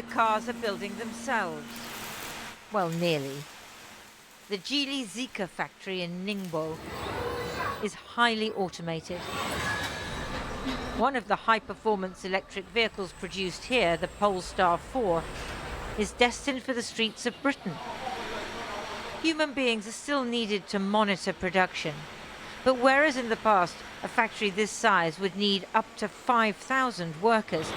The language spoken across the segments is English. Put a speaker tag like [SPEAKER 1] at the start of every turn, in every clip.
[SPEAKER 1] cars are building themselves. Well, nearly. The Geely Zeekr factory in Ningbo is highly automated. One of the high-performance electric vehicles produced here, the Polestar 4, is destined for the streets of Britain. Human beings are still needed to monitor production. But whereas in the past a factory this size would need up to 5,000 workers,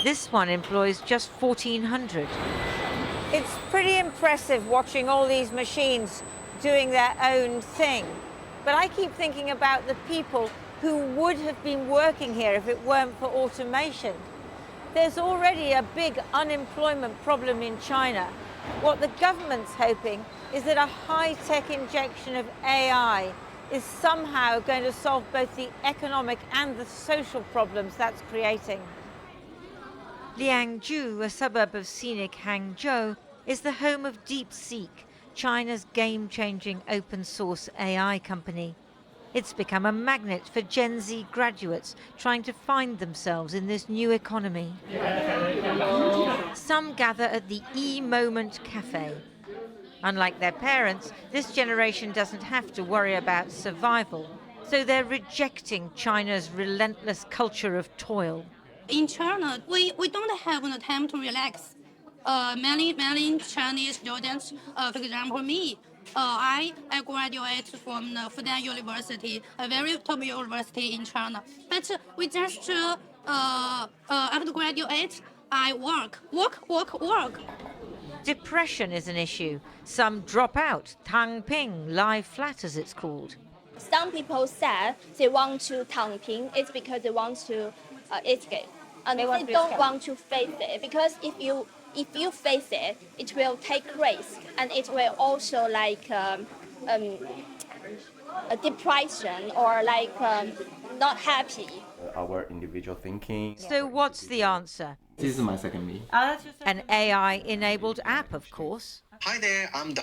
[SPEAKER 1] this one employs just 1,400. It's pretty impressive watching all these machines doing their own thing. But I keep thinking about the people who would have been working here if it weren't for automation. There's already a big unemployment problem in China. What the government's hoping is that a high-tech injection of AI is somehow going to solve both the economic and the social problems that's creating. Liangzhu, a suburb of scenic Hangzhou, is the home of DeepSeek, China's game-changing open-source AI company. It's become a magnet for Gen Z graduates trying to find themselves in this new economy. Some gather at the E-Moment Cafe. Unlike their parents, this generation doesn't have to worry about survival, so they're rejecting China's relentless culture of toil.
[SPEAKER 2] In China, we don't have the time to relax. Many Chinese students, for example, me, I graduated from the Fudan University, a very top university in China. But we just, after graduate, I work.
[SPEAKER 1] Depression is an issue. Some drop out, tang ping, lie flat as it's called.
[SPEAKER 3] Some people said they want to tang ping, it's because they want to escape. And they don't want to face it, because if you face it, it will take risk, and it will also like a depression or like not happy.
[SPEAKER 4] Our individual thinking.
[SPEAKER 1] So what's the answer?
[SPEAKER 4] This is my second me.
[SPEAKER 1] An AI-enabled app, of course.
[SPEAKER 5] Hi there, I'm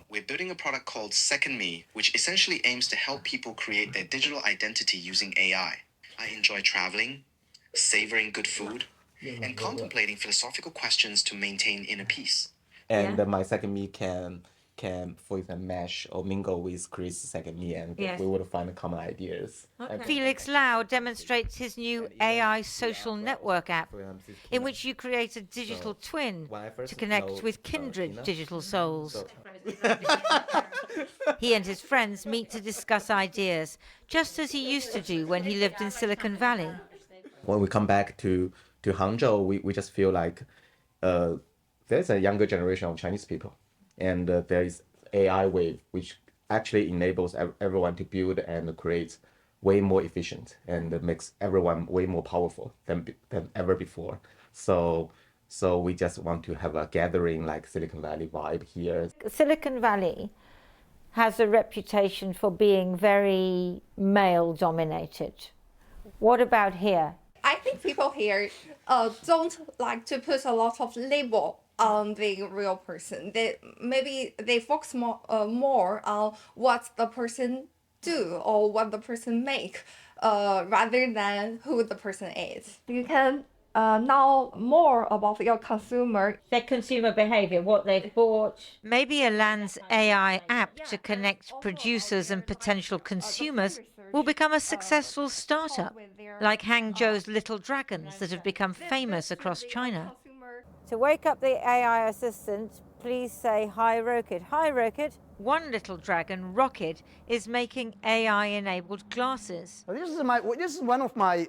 [SPEAKER 5] We're building a product called Second Me, which essentially aims to help people create their digital identity using AI. I enjoy traveling, savoring good food, and contemplating philosophical questions to maintain inner peace.
[SPEAKER 4] And my second me can, for example, mesh or mingle with Chris' second me, and we would find common ideas.
[SPEAKER 1] Okay. Felix Lau demonstrates his new AI social network app, in which you create a digital twin to connect with kindred digital souls. He and his friends meet to discuss ideas, just as he used to do when he lived in Silicon Valley.
[SPEAKER 4] When we come back to Hangzhou, we just feel like there's a younger generation of Chinese people, and there is AI wave, which actually enables everyone to build and create way more efficient, and makes everyone way more powerful than ever before. So we just want to have a gathering like Silicon Valley vibe here.
[SPEAKER 1] Silicon Valley has a reputation for being very male-dominated. What about here?
[SPEAKER 6] I think people here don't like to put a lot of label on the real person. They focus more on what the person do or what the person make, rather than who the person is. You can know more about your consumer.
[SPEAKER 1] Their consumer behavior, what they've bought. Maybe Alan's AI app to connect producers and potential consumers will become a successful startup, like Hangzhou's Little Dragons that have become famous across China. To wake up the AI assistant, please say, "Hi, Rocket." Hi, Rocket. One little dragon, Rocket, is making AI-enabled glasses.
[SPEAKER 7] This is one of my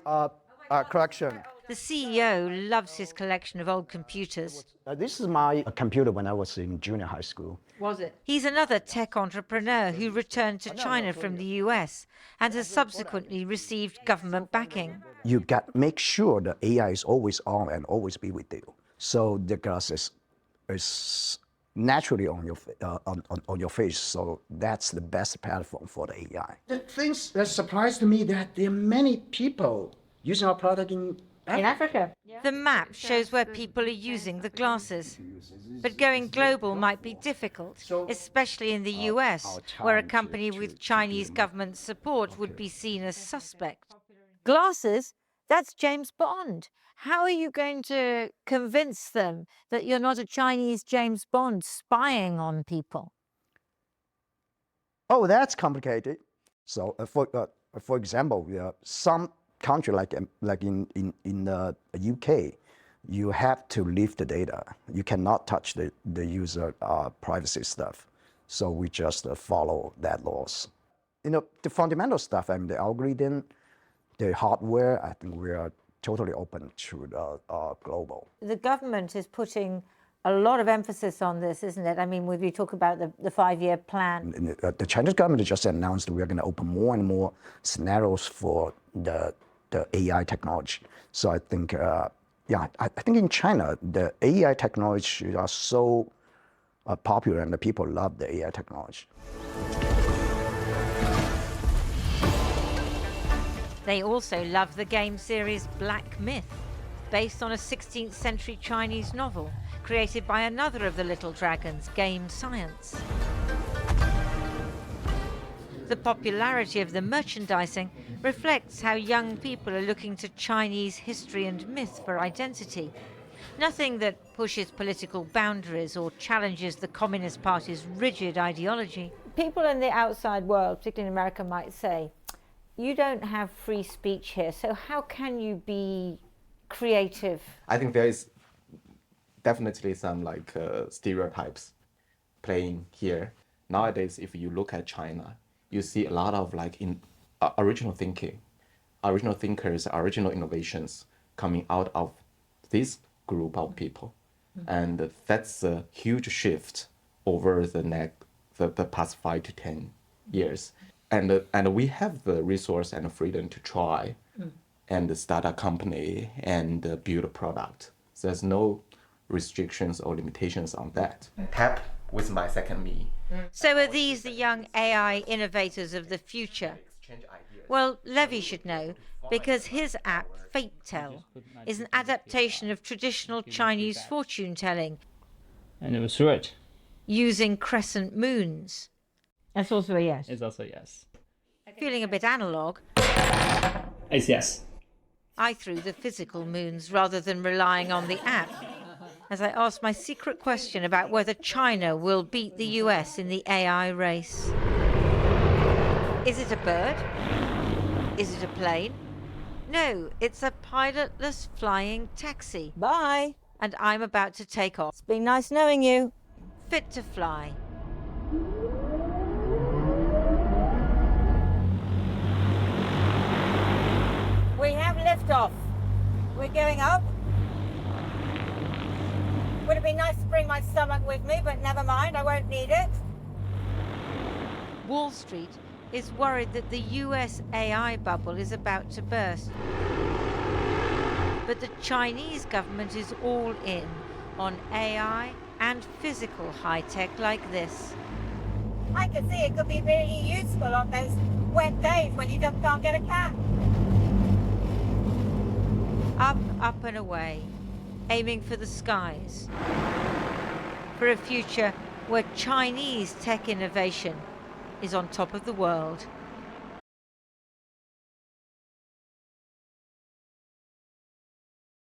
[SPEAKER 7] collection.
[SPEAKER 1] The CEO loves his collection of old computers.
[SPEAKER 7] This is my computer when I was in junior high school.
[SPEAKER 1] Was it? He's another tech entrepreneur who returned to China from the US and has subsequently received government backing.
[SPEAKER 7] You got make sure the AI is always on and always be with you. So the glasses is naturally on your face. So that's the best platform for the AI. The things that surprised me that there are many people using our product in
[SPEAKER 1] Africa. The map shows where people are using the glasses. But going global might be difficult, especially in the US, where a company with Chinese government support would be seen as suspect. Glasses? That's James Bond. How are you going to convince them that you're not a Chinese James Bond spying on people?
[SPEAKER 7] Oh, that's complicated. So, for example, some country like in the UK, you have to leave the data. You cannot touch the user privacy stuff. So we just follow that laws. The fundamental stuff, I mean, the algorithm, the hardware, I think we are totally open to the global.
[SPEAKER 1] The government is putting a lot of emphasis on this, isn't it? I mean, when we talk about the 5-year plan.
[SPEAKER 7] The Chinese government just announced we are going to open more and more scenarios for the AI technology. So I think, I think in China, the AI technology are so popular and the people love the AI technology.
[SPEAKER 1] They also love the game series Black Myth, based on a 16th century Chinese novel created by another of the little dragons, Game Science. The popularity of the merchandising reflects how young people are looking to Chinese history and myth for identity. Nothing that pushes political boundaries or challenges the Communist Party's rigid ideology. People in the outside world, particularly in America, might say, you don't have free speech here, so how can you be creative?
[SPEAKER 4] I think there is definitely some stereotypes playing here. Nowadays, if you look at China, you see a lot of original thinking, original thinkers, original innovations coming out of this group of people. And that's a huge shift over the past 5 to 10 years. And we have the resource and the freedom to try and start a company and build a product. So there's no restrictions or limitations on that. Tap with my second me.
[SPEAKER 1] So are these the young AI innovators of the future? Well, Levy should know, because his app, Fate Tell, is an adaptation of traditional Chinese fortune-telling.
[SPEAKER 8] And it was right.
[SPEAKER 1] Using crescent moons. That's also a yes.
[SPEAKER 8] It's also yes.
[SPEAKER 1] Feeling a bit analog,
[SPEAKER 8] It's yes.
[SPEAKER 1] I threw the physical moons rather than relying on the app, as I asked my secret question about whether China will beat the US in the AI race. Is it a bird? Is it a plane? No, it's a pilotless flying taxi. Bye. And I'm about to take off. It's been nice knowing you. Fit to fly. We have liftoff. We're going up. Would have been nice to bring my stomach with me, but never mind, I won't need it. Wall Street is worried that the US AI bubble is about to burst. But the Chinese government is all in on AI and physical high-tech like this. I can see it could be really useful on those wet days when you just can't get a cab. Up, up and away, aiming for the skies. For a future where Chinese tech innovation is on top of the world.